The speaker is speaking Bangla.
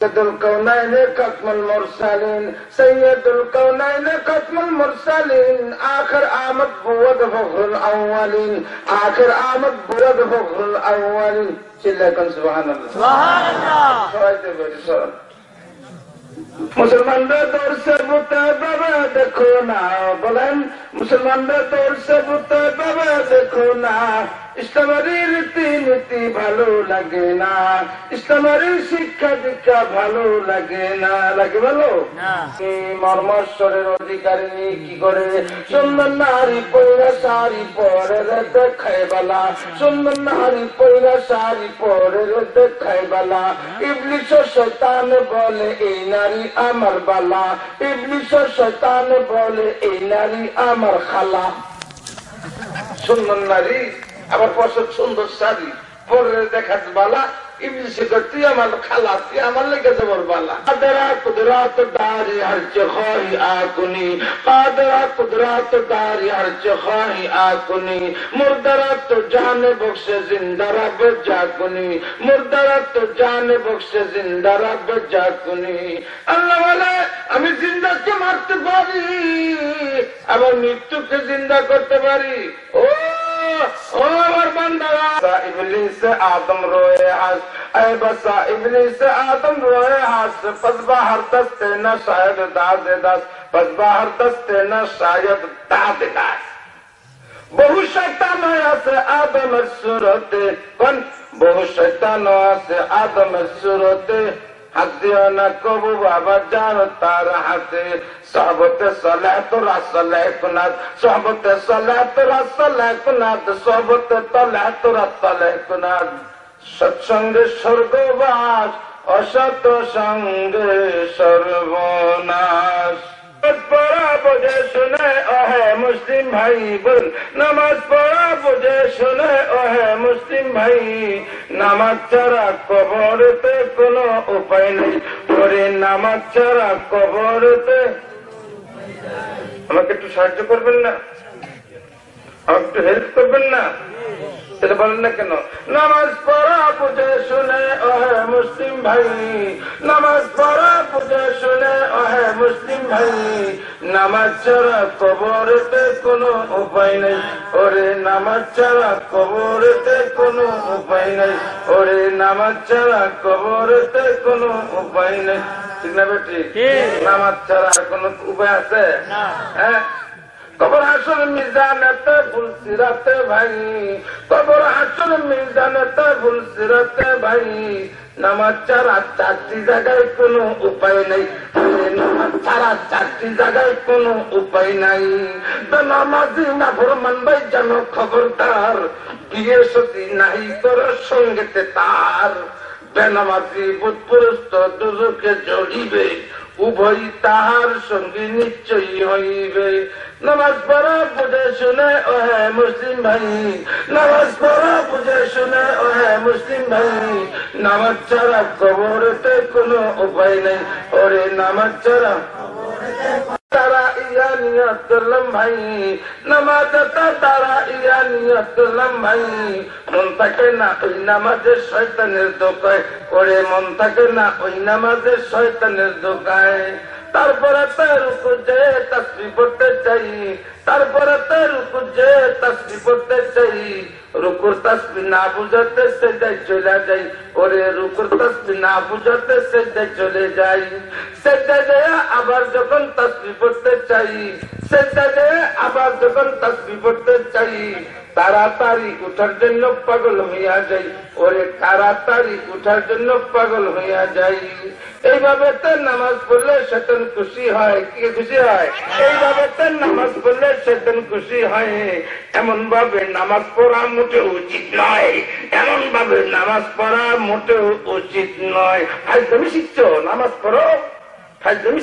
सैयदुल कौनैन खत्मुल मुरसलीन सैयदुल कौनैन खत्मुल मुरसलीन आखिर आमद बुवद फखरुल अव्वलीन आखिर आमद बुवद फखरुल अव्वलीन चिल्लाकर सुभान अल्लाह सवाइते बेटी सर मुसलमानদের দৌড় সে বুতে বাবা দেখো না বলেন মুসলমানদের দৌড় সে বুতে বাবা দেখো না ইসলামের রীতি নীতি ভালো লাগে না ইসলামের শিক্ষা দীক্ষা ভালো লাগে না লাগে ভালো মর্মশ্বরের অধিকারিণী কি করে সুন্দর নারী পয়লা শাড়ি পরে দেখায় বালা সুন্দর নারী পয়লা শাড়ি পরে দেখায় বালা ইবলিস শয়তান বলে এই নারী আমার বালা ইবলিস শয়তান বলে এই নারী আমার খালা সুন্দর নারী আবার পছন্দ সুন্দর শাড়ি পরে দেখাত বালা ইবলিসে করতে আমার খালা তুই আমার লেগে যাবার বালা কাদরা কুদরাত দারি হরচ খাহি আকুনি কাদরা কুদরাত দারি হরচ খাহি আকুনি মুর্দারা তো জানে বখশে জিন্দা রব জাকুনি মুর্দারা তো জানে বখশে জিন্দা রব জাকুনি আল্লাহ বলে আমি জিন্দাকে মারতে পারি আবার মৃত্যুকে জিন্দা করতে পারি ও আমার বান্দারা ইবলিস আদম রোয়ে হাস ऐ बसा इब्लिस आदम रोए हाथ पस बाहर दस्ते न शायद दादे दास पस बाहर दस्ते न शायद दादे दास बहु शैतान से आदम सूरते कौन बहु शैतान से आदम सूरते हाथ दिया न कबू बाबा जान तार हाथे सोहबत सलाह तो रसले कुनाद सोहबत सलाह तो रसले कुनाद सोहबत तलाह तो रसले कुनाद सत्संगे स्वर्गवास असत संगे सर्वनाश पढ़ा बुझे सुने ओहे मुस्लिम भाई बोल नमाज पढ़ा बुझे सुने ओहे मुस्लिम भाई नामाज ছাড়া কবরেতে কোনো উপায় নেই ওরে নামাজ ছাড়া কবরেতে আমাকে একটু সাহায্য করবেন না আমাকে একটু হেল্প করবেন না তাহলে বলেন না কেন নামাজ পড়া বুঝে শুনে ওহে মুসলিম ভাই নামাজ পড়া বুঝে শুনে ওহে মুসলিম ভাই নামাজ ছাড়া কবরেতে কোনো উপায় নেই ওরে নামাজ ছাড়া কবরেতে কোনো উপায় নেই ওরে নামাজ ছাড়া কবরেতে কোনো উপায় নেই ঠিক না বেটি নামাজ ছাড়া কোনো উপায় আছে হ্যাঁ কবর হাসর মিজানেতে ভুল সিরাতে ভাই কবর হাসর মিজানেতে ভুল সিরাতে ভাই নামাজ ছাড়া চারটি জায়গায় কোনো উপায় নেই নামাজ ছাড়া চারটি জায়গায় কোনো উপায় নাই তো নামাজি না ভরমান ভাই যেন খবরদার বিয়ে সতী নাই তোর সঙ্গেতে তার বেনামাজি বুধপুরস্ত দুজকে জড়িবে উভয় তাহার সঙ্গে নিশ্চয়ই হইবে নামাজ পড়া বুঝে শুনে ওহে মুসলিম ভাই নামাজ পড়া বুঝে শুনে ওহে মুসলিম ভাই নামাজ ছাড়া কবরেতে কোনো উপায় নেই ওরে নামাজ ছাড়া তারা ইয়া নিয়ত করলাম ভাই নামাজ তারা ইয়া নিয়ত করলাম ভাই মন থাকে না ওই নামাজের শয়তানের দোকায় ওরে মন থাকে না ওই নামাজের শয়তানের দোকায় তারপরে তার উপর যে তাসবিহ পড়তে চাই তারপরে তার উপর যে তাসবিহ পড়তে চাই রুকুর তাসবিহ না বুঝাতে সেজদায় চলে যাই ওরে রুকুর তাসবিহ না বুঝাতে সেজদায় চলে যাই সেজদায় যায় আবার যখন তাসবিহ পড়তে চাই সেজদায় যায় আবার যখন তাসবিহ পড়তে চাই তাড়াতাড়ি উঠার জন্য পাগল হইয়া যাই ওরে তাড়াতাড়ি উঠার জন্য পাগল হইয়া যাই এইভাবে তো নামাজ পড়লে শয়তান খুশি হয় কি খুশি হয় এইভাবে তো নামাজ পড়লে শয়তান খুশি হয় এমন ভাবে নামাজ পড়া মোটেও উচিত নয় এমন ভাবে নামাজ পড়া মোটেও উচিত নয় ফাজলামি শিখছো নামাজ পড়ো ফাজলামি